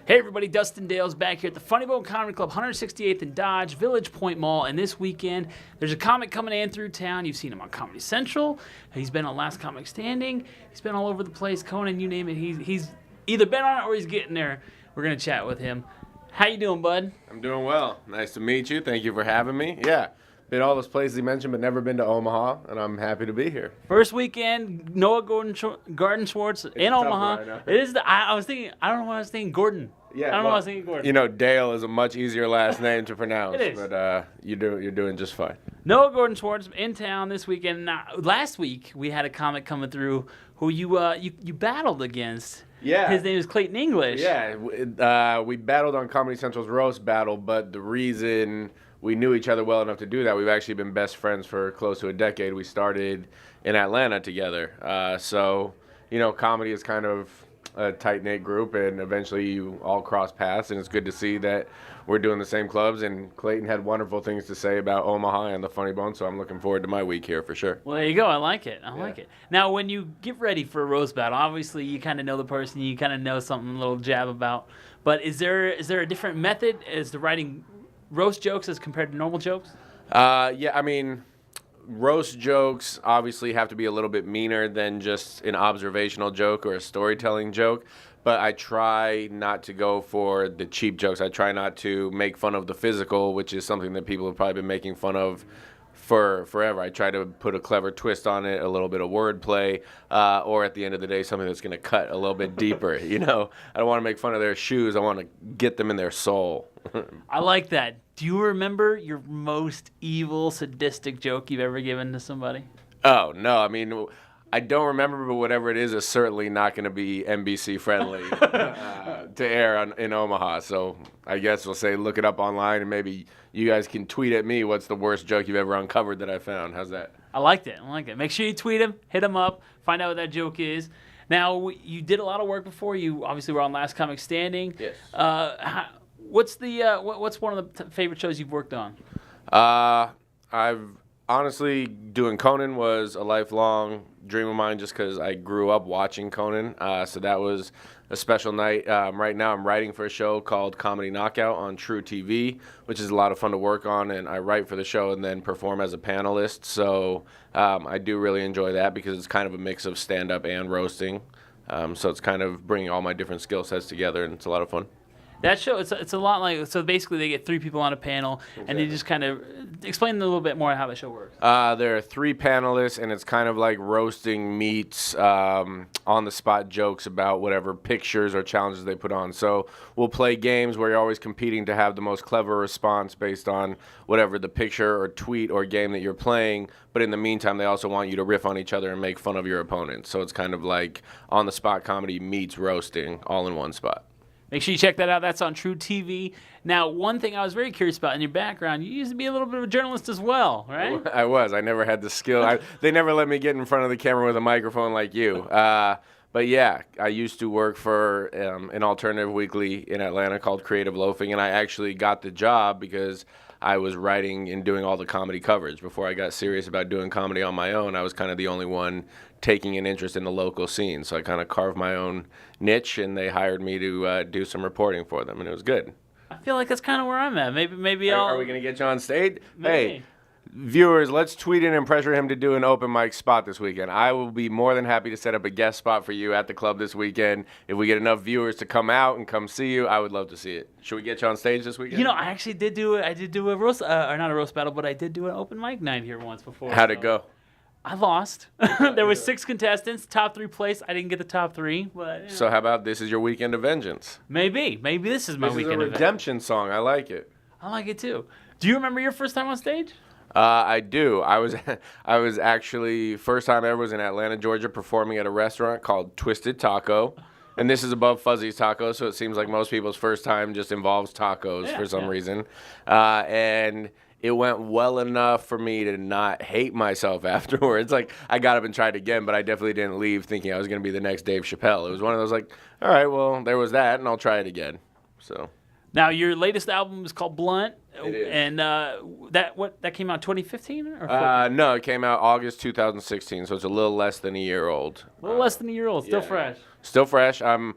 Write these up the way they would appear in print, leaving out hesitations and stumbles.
Hey everybody, Dustin Dale's back here at the Funny Bone Comedy Club, 168th and Dodge, Village Point Mall, and this weekend there's a comic coming in through town. You've seen him on Comedy Central. He's been on Last Comic Standing. He's been all over the place. Conan, you name it. He's either been on it or he's getting there. We're going to chat with him. How you doing, bud? I'm doing well. Nice to meet you. Thank you for having me. Yeah, been all those places you mentioned, but never been to Omaha, and I'm happy to be here. First weekend, Noah Gardenswartz in Omaha. It is the. I was thinking. I don't know why I was thinking Gordon. Yeah, I don't know why I was thinking Gordon. You know, Dale is a much easier last name to pronounce. It is. But you're doing just fine. Noah Gardenswartz in town this weekend. Now, last week we had a comic coming through who you battled against. Yeah. His name is Clayton English. Yeah, we battled on Comedy Central's Roast Battle, but the reason we knew each other well enough to do that, we've actually been best friends for close to a decade. We started in Atlanta together. So, you know, comedy is kind of a tight-knit group, and eventually you all cross paths, and it's good to see that we're doing the same clubs. And Clayton had wonderful things to say about Omaha and the Funny Bone, so I'm looking forward to my week here for sure. Well, there you go. I like it. I like it. Now, when you get ready for a roast battle, obviously you kind of know the person, you kind of know something, a little jab about. But is there a different method as to writing roast jokes as compared to normal jokes? Yeah, I mean, roast jokes obviously have to be a little bit meaner than just an observational joke or a storytelling joke, but I try not to go for the cheap jokes. I try not to make fun of the physical, which is something that people have probably been making fun of for forever. I try to put a clever twist on it, a little bit of wordplay, or at the end of the day, something that's going to cut a little bit deeper. You know, I don't want to make fun of their shoes. I want to get them in their soul. I like that. Do you remember your most evil, sadistic joke you've ever given to somebody? Oh, no. I mean, I don't remember, but whatever it is certainly not going to be NBC friendly to air in Omaha. So I guess we'll say look it up online, and maybe you guys can tweet at me what's the worst joke you've ever uncovered that I found. How's that? I liked it. Make sure you tweet him, hit him up, find out what that joke is. Now, you did a lot of work before. You obviously were on Last Comic Standing. Yes. What's one of the favorite shows you've worked on? I've honestly, doing Conan was a lifelong dream of mine just because I grew up watching Conan. So that was a special night. Right now I'm writing for a show called Comedy Knockout on True TV, which is a lot of fun to work on, and I write for the show and then perform as a panelist. So I do really enjoy that because it's kind of a mix of stand-up and roasting. So it's kind of bringing all my different skill sets together, and it's a lot of fun. That show, it's a lot like, so basically they get three people on a panel, and they just kind of explain a little bit more how the show works. There are three panelists, and it's kind of like roasting meets on-the-spot jokes about whatever pictures or challenges they put on. So we'll play games where you're always competing to have the most clever response based on whatever the picture or tweet or game that you're playing. But in the meantime, they also want you to riff on each other and make fun of your opponent. So it's kind of like on-the-spot comedy meets roasting all in one spot. Make sure you check that out. That's on True TV. Now, one thing I was very curious about in your background, you used to be a little bit of a journalist as well, right? I was. I never had the skill. They never let me get in front of the camera with a microphone like you. But yeah, I used to work for an alternative weekly in Atlanta called Creative Loafing, and I actually got the job because I was writing and doing all the comedy coverage. Before I got serious about doing comedy on my own, I was kind of the only one taking an interest in the local scene. So I kind of carved my own niche, and they hired me to do some reporting for them, and it was good. I feel like that's kind of where I'm at. Maybe Are we going to get you on stage? Maybe. Hey, viewers, let's tweet in and pressure him to do an open mic spot this weekend. I will be more than happy to set up a guest spot for you at the club this weekend. If we get enough viewers to come out and come see you, I would love to see it. Should we get you on stage this weekend? You know, I actually did do a roast, or not a roast battle, but I did do an open mic night here once before. How'd it go? I lost. There was 6 contestants, top 3 place. I didn't get the top 3, but you know. So how about this is your weekend of vengeance? Maybe this is my weekend This is of a redemption song. I like it. I like it too. Do you remember your first time on stage? I do. I was actually, first time ever was in Atlanta, Georgia, performing at a restaurant called Twisted Taco. And this is above Fuzzy's Tacos, so it seems like most people's first time just involves tacos for some reason. And it went well enough for me to not hate myself afterwards. Like, I got up and tried again, but I definitely didn't leave thinking I was going to be the next Dave Chappelle. It was one of those like, all right, well, there was that, and I'll try it again. So Now, your latest album is called Blunt. It is. And that came out 2015 or 14? No, it came out August 2016, so it's a little less than a year old. A little less than a year old, still fresh. Still fresh. The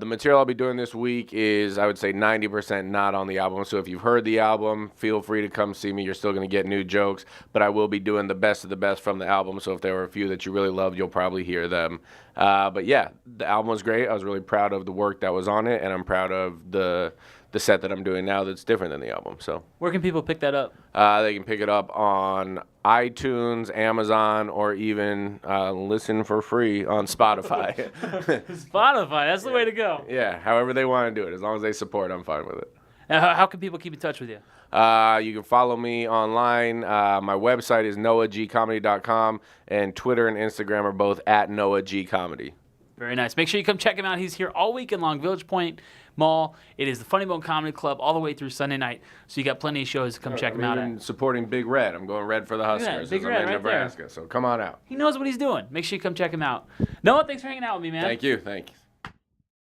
material I'll be doing this week is, I would say, 90% not on the album. So if you've heard the album, feel free to come see me. You're still going to get new jokes, but I will be doing the best of the best from the album. So if there were a few that you really loved, you'll probably hear them. But yeah, the album was great. I was really proud of the work that was on it, and I'm proud of the set that I'm doing now that's different than the album. So where can people pick that up? They can pick it up on iTunes, Amazon, or even listen for free on Spotify. Spotify, that's the way to go. Yeah, however they want to do it. As long as they support, I'm fine with it. Now, how can people keep in touch with you? You can follow me online. My website is noahgcomedy.com, and Twitter and Instagram are both at noahgcomedy. Very nice. Make sure you come check him out. He's here all weekend long, Village Point Mall. It is the Funny Bone Comedy Club all the way through Sunday night. So you got plenty of shows to come check him out at. Supporting Big Red. I'm going Red for the Huskers. Big I'm Red in right Nebraska, there. so come on out. He knows what he's doing. Make sure you come check him out. Noah, thanks for hanging out with me, man. Thank you.